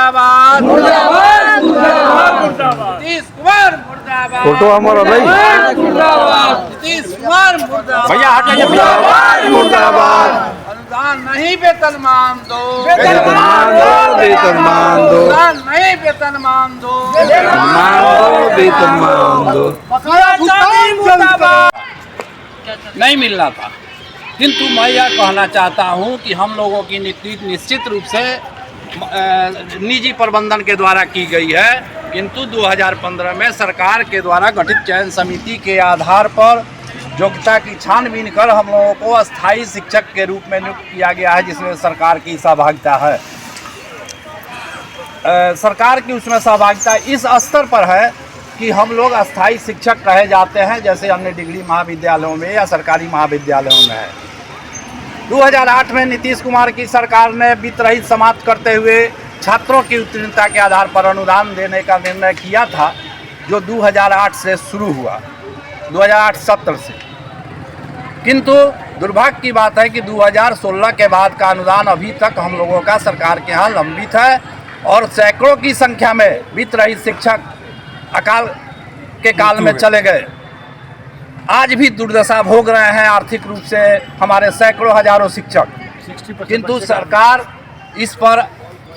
मुर्दाबाद मुर्दाबाद मुर्दाबाद। नीतीश कुमार मुर्दाबाद। फोटो हमारा भाई नीतीश कुमार मुर्दाबाद। भैया हटाइए मुर्दाबाद। अनुदान नहीं वेतन मान दो, वेतन मान दो, वेतन मान दो, अनुदान नहीं वेतन मान दो, वेतन मान दो। नहीं मिल रहा था, किंतु मैं यह कहना चाहता हूं कि हम लोगों की नीति निश्चित रूप से निजी प्रबंधन के द्वारा की गई है, किंतु 2015 में सरकार के द्वारा गठित चयन समिति के आधार पर योग्यता की छानबीन कर हम लोगों को अस्थायी शिक्षक के रूप में नियुक्त किया गया है, जिसमें सरकार की सहभागिता है। सरकार की उसमें सहभागिता इस स्तर पर है कि हम लोग अस्थायी शिक्षक कहे जाते हैं, जैसे अन्य डिग्री महाविद्यालयों में या सरकारी महाविद्यालयों में है। 2008 में नीतीश कुमार की सरकार ने वित्त रहित समाप्त करते हुए छात्रों की उत्तीर्णता के आधार पर अनुदान देने का निर्णय किया था, जो 2008 से शुरू हुआ, 2008 सत्र से। किंतु दुर्भाग्य की बात है कि 2016 के बाद का अनुदान अभी तक हम लोगों का सरकार के यहाँ लंबित है और सैकड़ों की संख्या में वित्त रहित शिक्षक अकाल के काल में चले गए। आज भी दुर्दशा भोग रहे हैं आर्थिक रूप से हमारे सैकड़ों हजारों शिक्षक। किंतु सरकार इस पर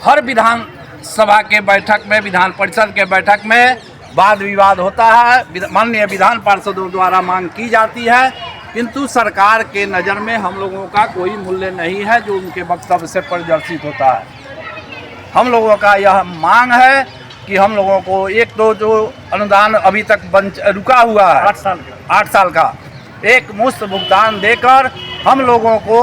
हर विधान सभा के बैठक में, विधान परिषद के बैठक में वाद विवाद होता है, माननीय विधान पार्षदों द्वारा मांग की जाती है, किंतु सरकार के नज़र में हम लोगों का कोई मूल्य नहीं है जो उनके वक्तव्य से परिदर्शित होता है। हम लोगों का यह मांग है कि हम लोगों को एक तो जो अनुदान अभी तक रुका हुआ है 8 साल का एक मुश्त भुगतान देकर हम लोगों को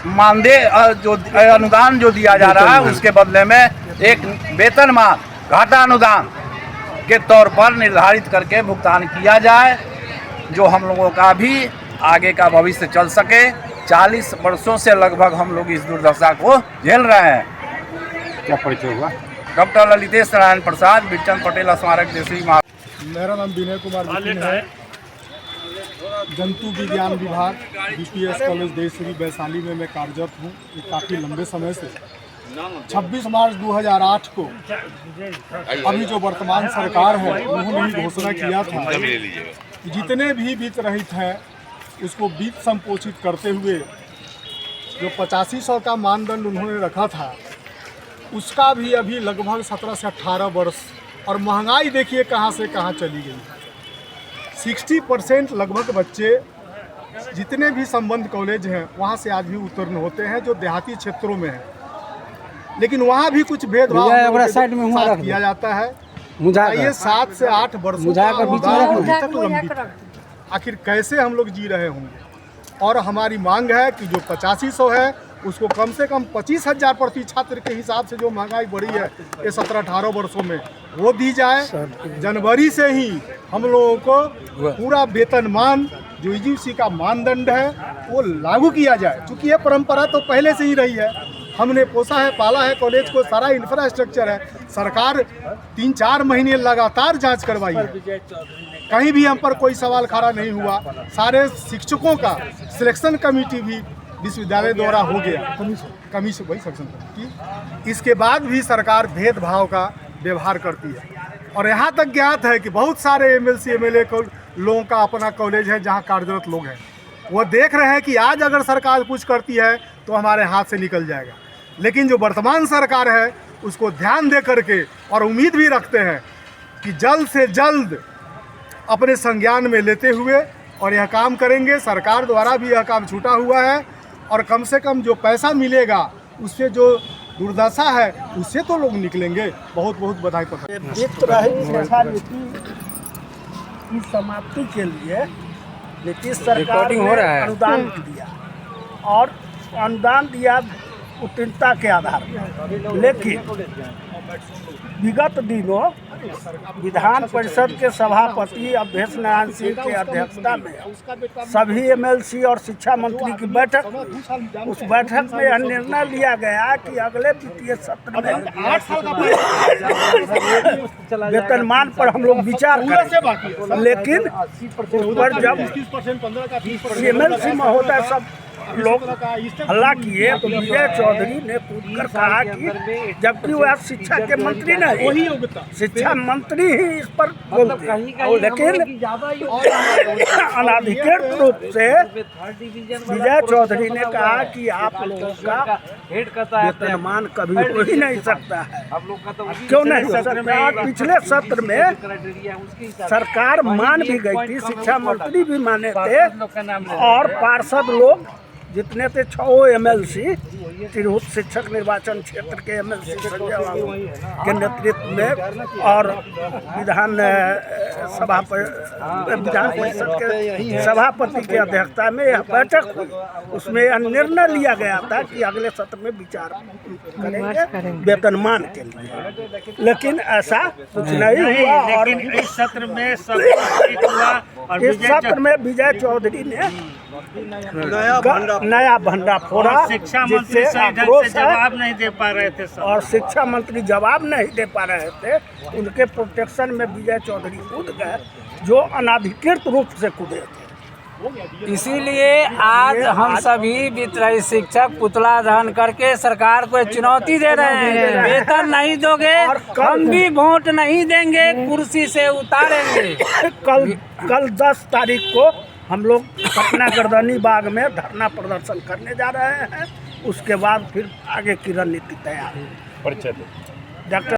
मानदेय जो अनुदान जो दिया जा रहा है उसके बदले में एक वेतनमान घाटा अनुदान के तौर पर निर्धारित करके भुगतान किया जाए, जो हम लोगों का भी आगे का भविष्य चल सके। 40 वर्षों से लगभग हम लोग इस दुर्दशा को झेल रहे हैं। क्या परिचय हुआ? डॉक्टर ललितेश नारायण प्रसाद, बिरचंद पटेल स्मारक देशी। मेरा नाम विनय कुमार बिपिन है। जंतु विज्ञान विभाग बीपीएस कॉलेज देशरी वैशाली में मैं कार्यरत हूँ काफ़ी लंबे समय से। 26 मार्च 2008 को अभी जो वर्तमान सरकार है उन्होंने ही घोषणा किया था कि जितने भी वित्त रहित हैं उसको वित्त संपोषित करते हुए जो 8500 का मानदंड उन्होंने रखा था उसका भी अभी लगभग 17 से 18 वर्ष, और महंगाई देखिए कहाँ से कहाँ चली गई। 60% लगभग बच्चे जितने भी संबंध कॉलेज हैं वहाँ से आज भी उत्तीर्ण होते हैं जो देहाती क्षेत्रों में है, लेकिन वहाँ भी कुछ भेदभाव किया जाता है। ये 7 से 8 वर्षों तक लंबित है। आखिर कैसे हम लोग जी रहे होंगे? और हमारी मांग है कि जो 8500 है उसको कम से कम 25,000 प्रति छात्र के हिसाब से जो महंगाई बढ़ी है ये 17-18 वर्षों में वो दी जाए। जनवरी से ही हम लोगों को पूरा वेतनमान जो यूजीसी का मानदंड है वो लागू किया जाए। क्योंकि ये परंपरा तो पहले से ही रही है, हमने पोसा है, पाला है, कॉलेज को सारा इंफ्रास्ट्रक्चर है। सरकार 3-4 महीने लगातार जांच करवाई है, कहीं भी हम पर कोई सवाल खड़ा नहीं हुआ। सारे शिक्षकों का सिलेक्शन कमेटी भी विश्वविद्यालय द्वारा हो गया, कमीशन वही सेक्शन की। इसके बाद भी सरकार भेदभाव का व्यवहार करती है और यहाँ तक ज्ञात है कि बहुत सारे एमएलसी एमएलए लोगों का अपना कॉलेज है जहाँ कार्यरत लोग हैं, वो देख रहे हैं कि आज अगर सरकार कुछ करती है तो हमारे हाथ से निकल जाएगा। लेकिन जो वर्तमान सरकार है उसको ध्यान दे करके और उम्मीद भी रखते हैं कि जल्द से जल्द अपने संज्ञान में लेते हुए और यह काम करेंगे। सरकार द्वारा भी यह काम छूटा हुआ है और कम से कम जो पैसा मिलेगा उससे जो दुर्दशा है उससे तो लोग निकलेंगे। बहुत बहुत बधाई। वित्त रहित शिक्षा नीति की समाप्ति के लिए नीतीश सरकार ने अनुदान दिया और अनुदान दिया उत्तीर्णता के आधार पर, लेकिन विगत दिनों विधान परिषद के सभापति अवधेश नारायण सिंह की अध्यक्षता में सभी एमएलसी और शिक्षा मंत्री की बैठक, उस बैठक में यह निर्णय लिया गया कि अगले वित्तीय सत्र में वेतनमान पर हम लोग विचार करें। लेकिन उस पर जब एमएलसी महोदय सब लोग हल्ला किए तो विजय चौधरी ने कूदकर कहा कि जबकि वह शिक्षा के मंत्री नहीं, शिक्षा मंत्री ही इस पर बोलते, लेकिन अनाधिकृत रूप से विजय चौधरी ने कहा कि आप लोगों का वेतनमान कभी हो ही नहीं सकता है। क्यों नहीं हो सकता? पिछले सत्र में सरकार मान भी गई थी, शिक्षा मंत्री भी माने थे और पार्षद लोग जितने थे 6 एमएलसी तिरहुत शिक्षक निर्वाचन क्षेत्र के एमएलसी संजय बाबू के नेतृत्व में और विधान परिषद के सभापति की अध्यक्षता में यह बैठक हुई। उसमें निर्णय लिया गया था कि अगले सत्र में विचार करेंगे वेतनमान के लिए, लेकिन ऐसा कुछ नहीं हुआ। और इस सत्र में सब ठीक हुआ और इस सत्र में विजय चौधरी ने नया भंडा फोड़ा, शिक्षा मंत्री जिससे सही ढंग आक्रोश से है। जवाब नहीं दे पा रहे थे सब। और शिक्षा मंत्री जवाब नहीं दे पा रहे थे, उनके प्रोटेक्शन में विजय चौधरी कूद गए, जो अनाधिकृत रूप से कूदे थे। इसीलिए आज हम सभी वित्तीय शिक्षक पुतला दहन करके सरकार को चुनौती दे रहे हैं, वेतन नहीं दोगे हम भी वोट नहीं देंगे, कुर्सी से उतारेंगे। कल 10 तारीख को हम लोग पटना गर्दनी बाग में धरना प्रदर्शन करने जा रहे हैं। उसके बाद फिर आगे की रणनीति तैयार है। डॉक्टर